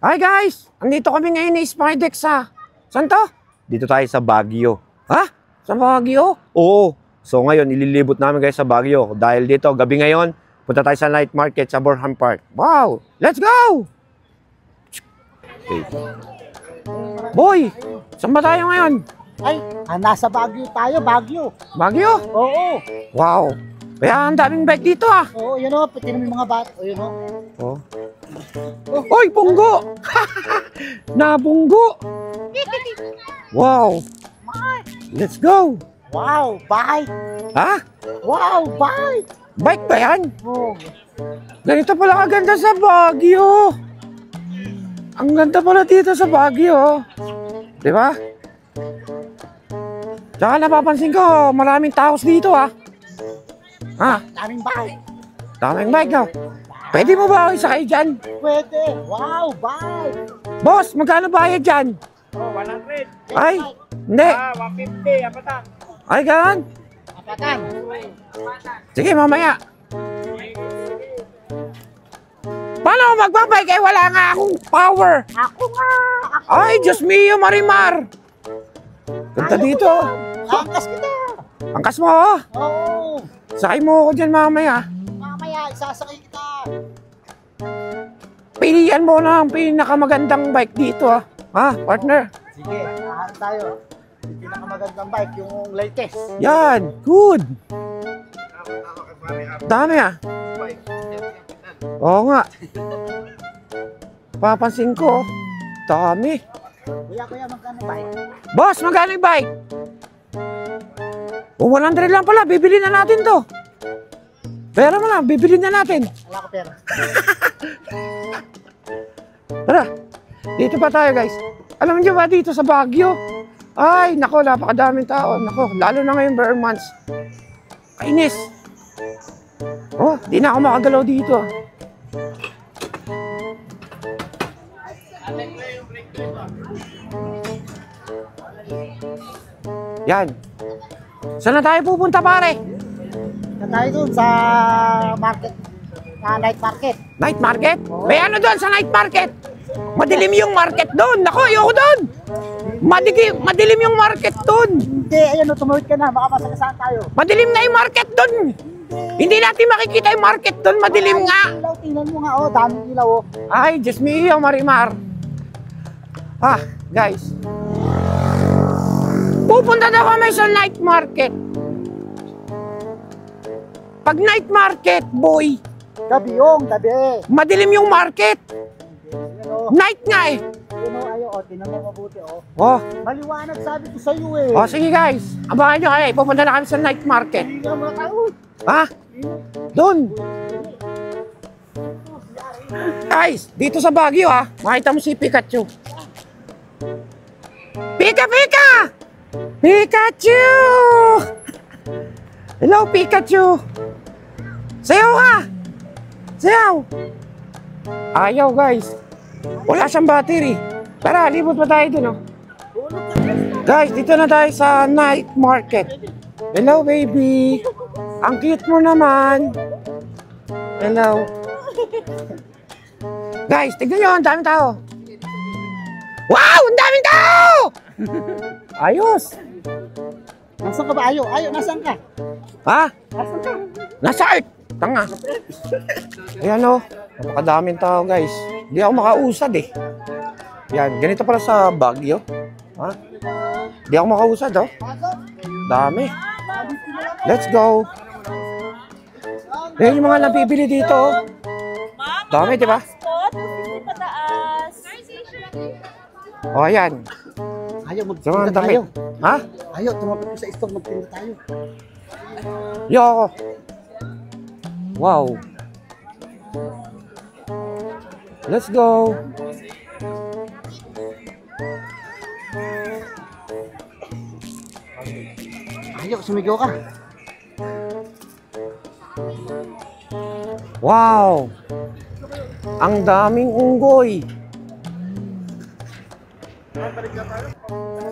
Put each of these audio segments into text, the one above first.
Hi guys! Andito kami ngayon ni Spidex sa... Saan to? Dito tayo sa Baguio. Ha? Sa Baguio? Oo. So ngayon, ililibot namin guys sa Baguio. Dahil dito, gabi ngayon, punta tayo sa night market sa Borham Park. Wow! Let's go! Okay. Boy! Saan ba tayo ngayon? Ay, nasa Baguio tayo, Baguio. Baguio? Oo. Wow! Kaya ang daming bike dito ah. Oo, yun o, pati naman mga bata. O, yun o. Oh. Oy, punggo! Nabunggo! Wow! Let's go! Wow, bike! Ha? Wow, bike! Bike ba yan? Oh. Ganito pala kaganda sa Baguio. Ang ganda pala dito sa Baguio. Di ba? Tsaka napapansin ko, maraming taos dito ah. Ha? Daming bike. Daming bike no? Pwede mo ba ako isakay dyan? Pwede. Wow, bike! Boss, magkano bayad dyan? Oh, 100. Ay, hindi. 150, apatan. Ay, ganun. Apatan. Sige, mamaya. Paano ako magbabike? Eh, wala nga akong power. Ako nga! Ako! Ay, Diyos mio, Marimar. Ganda dito. Angkas kita! Angkas mo, oh. Oo. Sakay mo ako dyan mamaya. Mamaya, isasakay kita. Pilihan mo na ang pinakamagandang bike dito, ah. Ha, partner? Sige, nahan tayo. Yung pinakamagandang bike, yung latest. Yan, good. Dami, ah. Oo nga. Papansin ko, dami. Kuya, magkano bike? Boss, magkano yung bike? O, 100 lang pala, bibili na natin to. Pera mo lang, bibili na natin. Wala ko pera. Tara, dito pa tayo guys. Alam niyo ba dito sa Baguio? Ay, nako, napakadaming tao. Nako, lalo na ngayon bare months. Kainis. Oh, di na ako makagalaw dito. Yan. Saan na tayo pupunta pare? Na tayo dun sa market. Night market. Night market? May ano doon sa night market? Madilim yung market doon. Nako, ayoko doon. Madilim yung market doon. Hindi, ayan o, tumawid ka na. Baka masagasaan tayo. Madilim na yung market doon. Hindi natin makikita yung market doon. Madilim nga. Ilaw, tingnan mo nga, oh. Daming ilaw, oh. Ay, Diyos mio, Marimar. Ah, guys. Pupunta na kami sa night market. Pag night market, boy, Gabi yung, gabi. madilim yung market. Ayan, oh. Night nga eh. Ayan, oh, ayo, oh. Tingnan mo mabuti, oh. Oh, Maliwanag sabi ko sa'yo, eh. oh sige guys. Abangan nyo kayo. Pupunta na kami sa night market. Tingnan mo na tayo. Ha? Doon. Guys, dito sa Baguio ha. Makita mo si Pikachu. Pika! Pikachu! Hello, Pikachu! Sayaw ka! Sayaw! Ayaw, guys. Wala siyang battery. Tara, libot pa tayo dun, oh. Guys, dito na tayo sa night market. Hello, baby. Ang cute mo naman. Hello. Guys, tignan nyo, ang daming tao. Wow, ang daming tao! Ayos. Nasaan ka ba, ayo? Ayo, nasaan ka? Ha? Nasaan ka? Nasa art. Tanga. Ayan o. Napakadaming tao guys. Hindi ako makausad eh. Yan. Ganito pala sa Baguio. Ha? Hindi ako makausad oh. Dami. Let's go. Ayan yung mga nabibili dito oh. Dami diba? O ayan. Ayo, Sa mga magtinda damit. tayo. Ha? Ayo, tumapit ko sa store, magtinda tayo. Yo. Wow. Let's go. Ayo, sumigaw ka. Wow. Ang daming unggoy.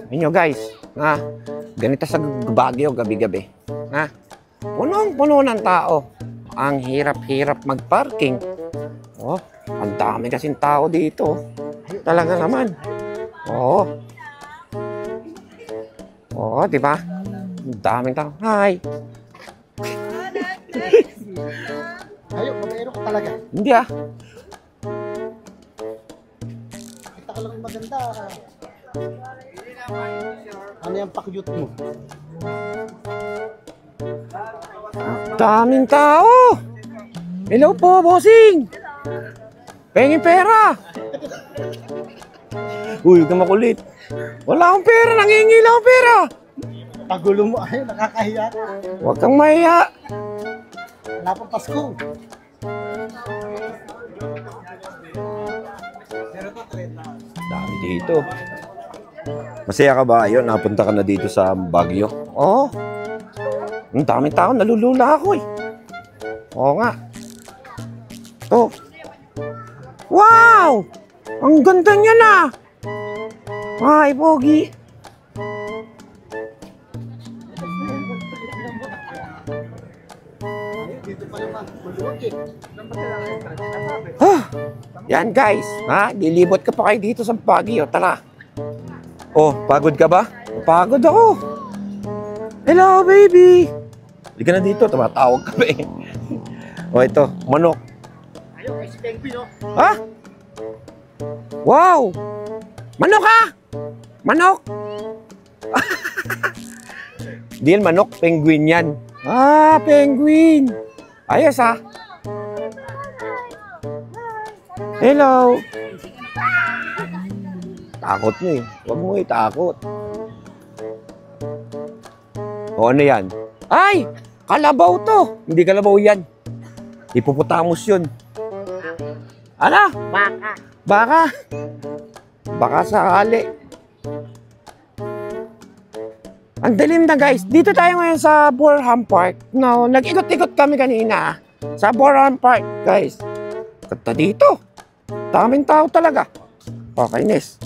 Inyo guys, ha? Ganito sa Baguio gabi-gabi. Ha? Punong-puno ng tao. Ang hirap-hirap mag-parking. Oh, ang dami kasing tao dito. Talaga naman. Oo. Oo, di ba? Ang daming tao. Hi. Ayun, mabayro ko talaga. Hindi ah. Kita ko lang maganda. Ano yung pakyut mo? Daming tao. Hello po, bossing. Pengin pera. Uy, huwag ka makulit. Wala akong pera, nangingi lang akong pera. Pagulo mo, ayun, nakakahiya. Huwag kang mahiya. Wala pang Pasko. Dami dito. Masaya ka ba? Ayun, napunta ka na dito sa Baguio. Oo. Ang daming tao, nalulula ako eh. Oo nga. Oh. Wow! Ang ganda niya na. Ay, pogi. Yan guys, ha? Dilibot ka pa kayo dito sa Baguio. Tara. Oh, pagod ka ba? Pagod ako. Hello, baby. Hindi ka na dito, tumatawag ka pa eh. Oh, ito, manok. Ayun, ay si Penguin, oh. Ha? Wow! Manok ha? Manok? Di yan manok, penguin yan. Ah, penguin. Ayos ha? Hello. Takot mo eh. Huwag mo itakot. O ano yan? Ay! Kalabaw to. Hindi kalabaw yan. Hippopotamus yun. Ano? Baka. Baka. Baka sakali. Ang dilim na guys. Dito tayo ngayon sa Borham Park. No, nag-ikot-ikot kami kanina. Sa Borham Park, guys. Kata dito. Daming tao talaga. Okay, Nes.